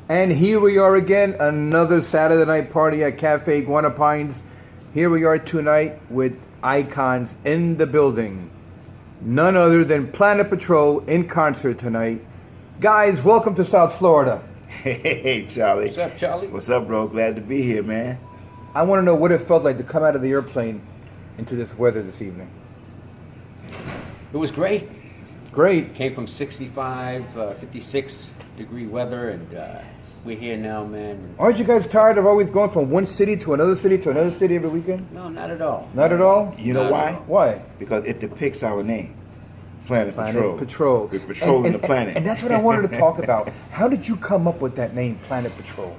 And here we are again, another Saturday night party at Cafe Iguana Pines. Here we are tonight with icons in the building. None other than Planet Patrol in concert tonight. Guys, welcome to South Florida. Hey, Charlie. What's up, Charlie? What's up, bro? Glad to be here, man. I want to know what it felt like to come out of the airplane into this weather this evening. It was great. Great. Came from 65, 56 degree weather, and we're here now, man. Aren't you guys tired of always going from one city to another city to another city every weekend? No, not at all. Not at all? You know why? Why? Because it depicts our name. Planet Patrol. We're patrolling the planet. And that's what I wanted to talk about. How did you come up with that name, Planet Patrol?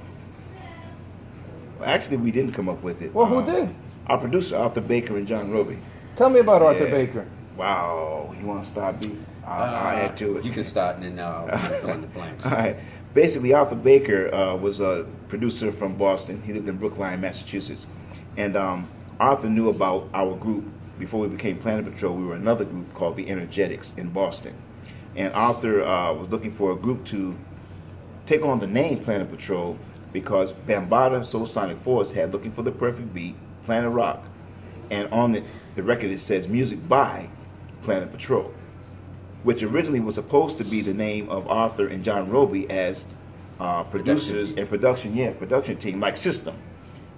Well, actually, we didn't come up with it. Well, who did? Our producer, Arthur Baker and John Roby. Tell me about Arthur Baker. Wow. You want to start, B? I'll add to it. You can start, and then I'll fill in the blanks. All right. Basically, Arthur Baker was a producer from Boston. He lived in Brookline, Massachusetts. And Arthur knew about our group. Before we became Planet Patrol, we were another group called the Energetics in Boston. And Arthur was looking for a group to take on the name Planet Patrol because Bambaataa Soul Sonic Force had Looking for the Perfect Beat, Planet Rock. And on the record it says Music by Planet Patrol, which originally was supposed to be the name of Arthur and John Roby as producers and production team, like System.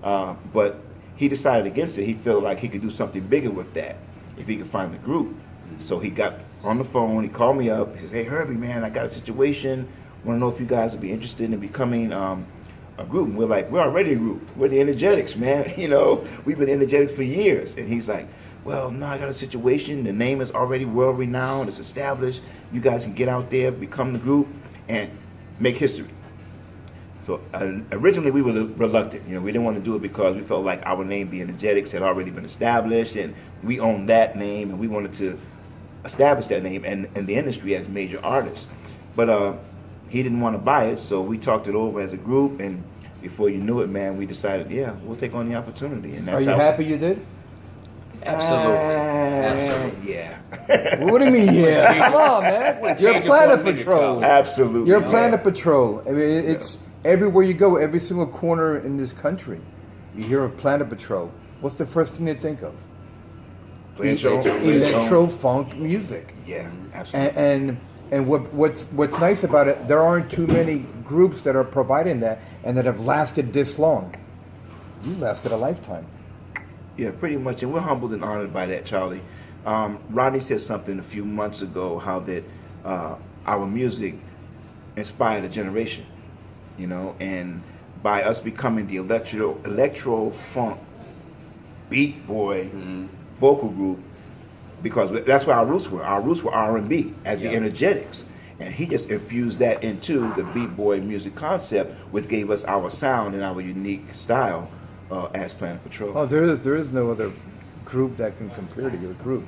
But he decided against it. He felt like he could do something bigger with that if he could find the group. So he got on the phone, he called me up, he says, "Hey Herbie, man, I got a situation. Want to know if you guys would be interested in becoming a group." And we're like, "We're already a group. We're the Energetics, man. You know, we've been Energetics for years." And he's like, "Well, no, I got a situation. The name is already world renowned. It's established. You guys can get out there, become the group, and make history." So originally we were reluctant. You know, we didn't want to do it because we felt like our name, the Energetics, had already been established, and we owned that name, and we wanted to establish that name and the industry as major artists. But he didn't want to buy it, so we talked it over as a group, and before you knew it, man, we decided, yeah, we'll take on the opportunity. And that's Are you happy you did? Absolutely. Yeah. What do you mean, yeah? Come on, man. You're Planet Patrol. Absolutely. You're Planet Patrol. I mean, it's everywhere you go, every single corner in this country, you hear of Planet Patrol. What's the first thing you think of? Electro funk music. Yeah, absolutely. And what's nice about it, there aren't too many groups that are providing that and that have lasted this long. You lasted a lifetime. Yeah, pretty much, and we're humbled and honored by that, Charlie. Rodney said something a few months ago, how that our music inspired a generation, you know, and by us becoming the electro funk beat boy vocal group, because that's where our roots were. Our roots were R&B as the Energetics, and he just infused that into the beat boy music concept, which gave us our sound and our unique style as Planet Patrol. Oh, there is no other group that can compare to your group,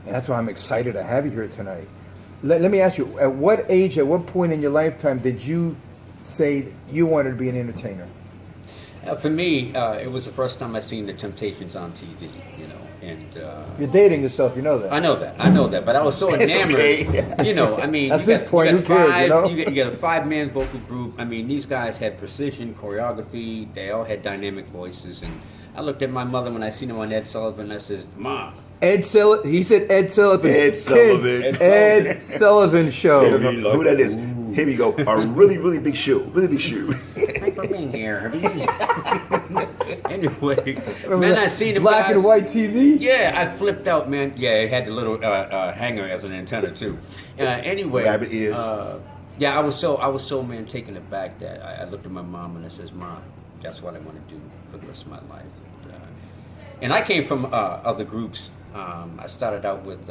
and that's why I'm excited to have you here tonight. Let me ask you, at what age, at what point in your lifetime did you say you wanted to be an entertainer? For me, it was the first time I seen the Temptations on TV, you know, and You're dating yourself, you know that. I know that, but I was so enamored. Okay. You know, I mean, At this point, who cares, you know? You get a 5-man vocal group. I mean, these guys had precision choreography. They all had dynamic voices, and I looked at my mother when I seen him on Ed Sullivan. And I said, "Mom." He said Ed Sullivan. Ed Sullivan. Ed Sullivan Show. Who that is? Here we go. A really, really big shoe. Really big shoe. Thanks for being here. Anyway, man, I seen the black guys, and white TV. Yeah, I flipped out, man. Yeah, it had the little hanger as an antenna too. Anyway, Rabbit ears. Yeah, I was so man taken aback that I looked at my mom and I says, "Mom, that's what I want to do for the rest of my life." And I came from other groups. I started out with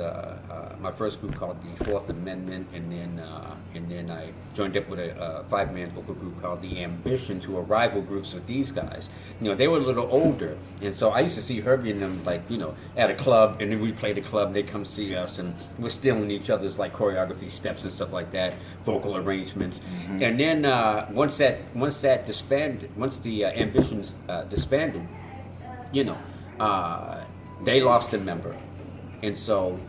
my first group called the Fourth Amendment, and then I joined up with a 5-man vocal group called the Ambitions, who were rival groups with these guys. You know, they were a little older, and so I used to see Herbie and them, like, you know, at a club, and then we played a club, and they come see us, and we're stealing each other's like choreography steps and stuff like that, vocal arrangements. And then once the Ambitions disbanded, you know. They lost a member, and so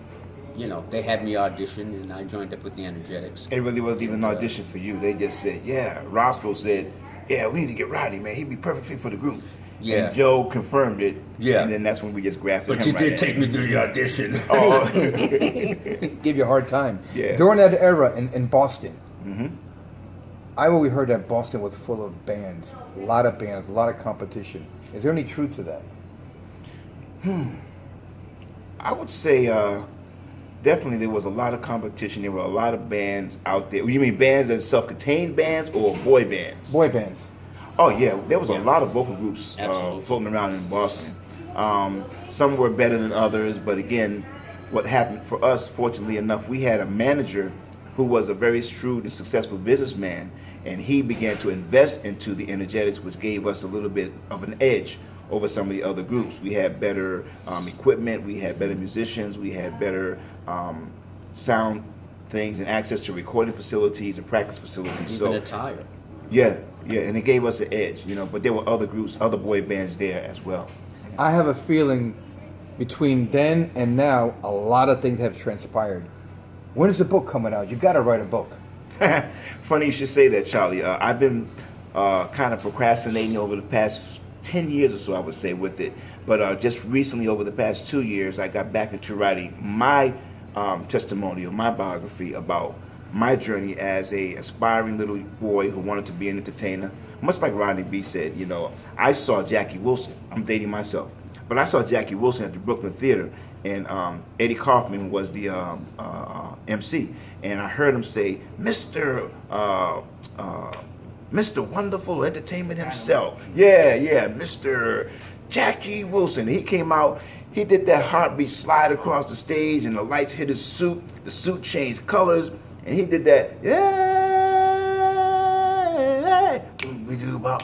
you know, they had me audition, and I joined up with the Energetics. It really wasn't even an audition for you. They just said, yeah, Roscoe said, yeah, we need to get Rodney, man. He'd be perfect fit for the group. Yeah. And Joe confirmed it. Yeah. And then that's when we just grafted But him you right did in. take me through the audition. Oh. Give you a hard time. Yeah. During that era in Boston, Mm-hmm. I always heard that Boston was full of bands, a lot of competition. Is there any truth to that? I would say definitely there was a lot of competition. There were a lot of bands out there. You mean bands as self-contained bands or boy bands? Boy bands. Oh yeah, there was Yeah. a lot of vocal groups floating around in Boston. Some were better than others, but again, what happened for us, fortunately enough, we had a manager who was a very shrewd and successful businessman, and he began to invest into the Energetics, which gave us a little bit of an edge over some of the other groups. We had better equipment, we had better musicians, we had better sound things and access to recording facilities and practice facilities. Even attire. Yeah, and it gave us an edge, you know, but there were other groups, other boy bands there as well. I have a feeling between then and now, a lot of things have transpired. When is the book coming out? You got to write a book. Funny you should say that, Charlie. I've been kind of procrastinating over the past 10 years or so, I would say, with it. But just recently, over the past 2 years, I got back into writing my testimonial, my biography about my journey as a aspiring little boy who wanted to be an entertainer. Much like Rodney B said, you know, I saw Jackie Wilson. I'm dating myself. But I saw Jackie Wilson at the Brooklyn Theater, and Eddie Kaufman was the MC. And I heard him say, Mr. Wonderful Entertainment himself. Yeah, Mr. Jackie Wilson. He came out, he did that heartbeat slide across the stage, and the lights hit his suit. The suit changed colors, and he did that, we do about.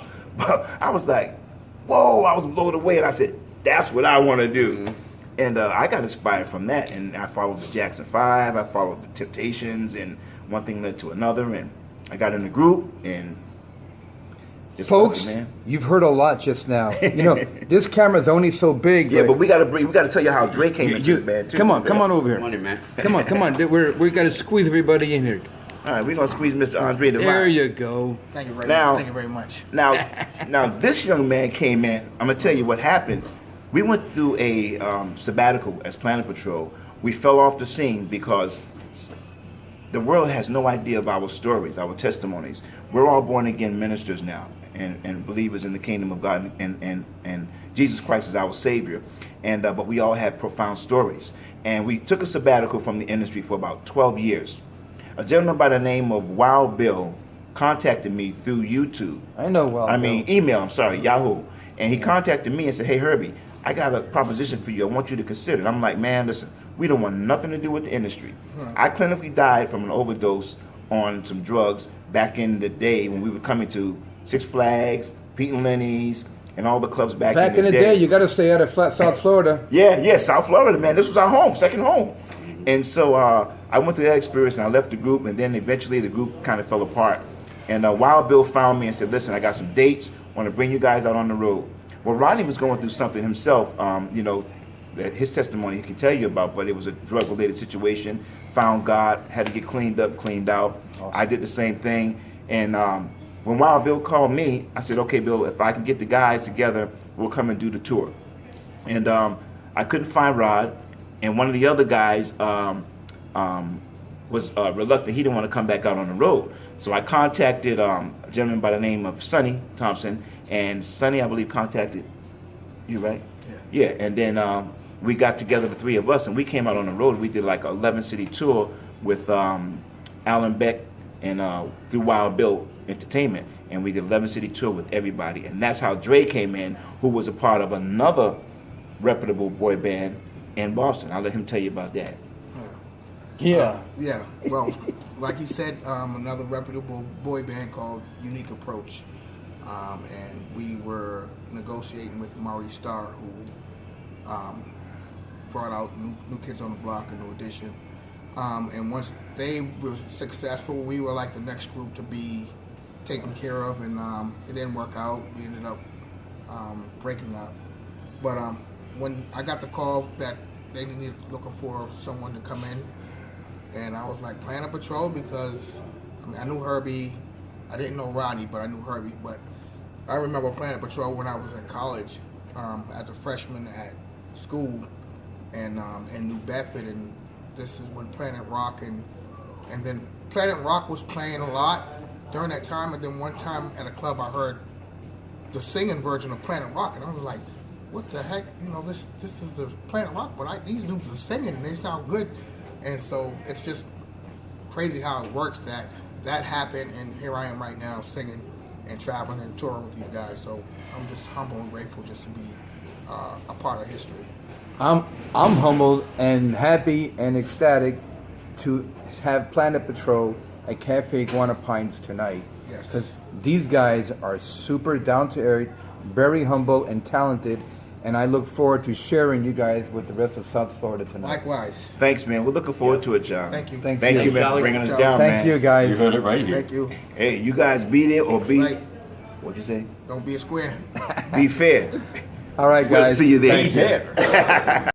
I was like, whoa, I was blown away, and I said, that's what I want to do. Mm-hmm. And I got inspired from that, and I followed the Jackson 5, I followed the Temptations, and one thing led to another, and I got in the group, and just folks, man. You've heard a lot just now. You know, this camera's only so big. Yeah, but we got to tell you how Dre came into the band too. Come on over here. Money, man. Come on. We got to squeeze everybody in here. All right, we're gonna squeeze Mr. Andre Devine. There you go. Thank you very much. Now this young man came in. I'm gonna tell you what happened. We went through a sabbatical as Planet Patrol. We fell off the scene because the world has no idea of our stories, our testimonies. We're all born again ministers now and believers in the kingdom of God, and Jesus Christ is our Savior. And but we all have profound stories. And we took a sabbatical from the industry for about 12 years. A gentleman by the name of Wild Bill contacted me through YouTube. I know Wild Bill. Email, Yahoo. And he contacted me and said, hey, Herbie, I got a proposition for you. I want you to consider it. I'm like, man, listen, we don't want nothing to do with the industry. I clinically died from an overdose on some drugs back in the day when we were coming to Six Flags, Pete and Lenny's, and all the clubs back in the day. You got to stay out of South Florida. Yeah, South Florida, man. This was our home, second home. And so I went through that experience, and I left the group, and then eventually the group kind of fell apart. And Wild Bill found me and said, listen, I got some dates. I want to bring you guys out on the road. Well, Rodney was going through something himself, that his testimony he can tell you about, but it was a drug-related situation. Found God, had to get cleaned up, cleaned out. Awesome. I did the same thing. And when Wild Bill called me, I said, okay, Bill, if I can get the guys together, we'll come and do the tour. And I couldn't find Rod. And one of the other guys was reluctant. He didn't want to come back out on the road. So I contacted a gentleman by the name of Sonny Thompson. And Sonny, I believe, contacted you, right? Yeah. And then we got together, the three of us, and we came out on the road. We did like an 11-city tour with Alan Beck and through Wild Bill Entertainment. And we did 11-city tour with everybody. And that's how Dre came in, who was a part of another reputable boy band in Boston. I'll let him tell you about that. Yeah. Well, like he said, another reputable boy band called Unique Approach. And we were negotiating with Maurice Starr, who brought out New Kids on the Block, a New Edition. And once they were successful, we were like the next group to be taken care of, and it didn't work out. We ended up breaking up. But when I got the call that they needed looking for someone to come in, and I was like Planet Patrol because I knew Herbie. I didn't know Rodney, but I knew Herbie. But I remember Planet Patrol when I was in college as a freshman at school and in New Bedford, and this is when Planet Rock and then Planet Rock was playing a lot during that time, and then one time at a club I heard the singing version of Planet Rock, and I was like, what the heck, this is the Planet Rock, but these dudes are singing and they sound good, and so it's just crazy how it works that happened, and here I am right now singing and traveling and touring with these guys, so I'm just humble and grateful just to be a part of history. I'm humbled and happy and ecstatic to have Planet Patrol at Cafe Iguana Pines tonight. Yes. Because these guys are super down to earth, very humble and talented, and I look forward to sharing you guys with the rest of South Florida tonight. Likewise. Thanks, man. We're looking forward to it, John. Thank you. Thank Thank you. you, man, for Charlie. bringing us down, man. Thank you, guys. You heard it right here. Thank you. Hey, you guys be there or be. Right. What'd you say? Don't be a square. Be fair. All right, We'll guys. see you there. Be there.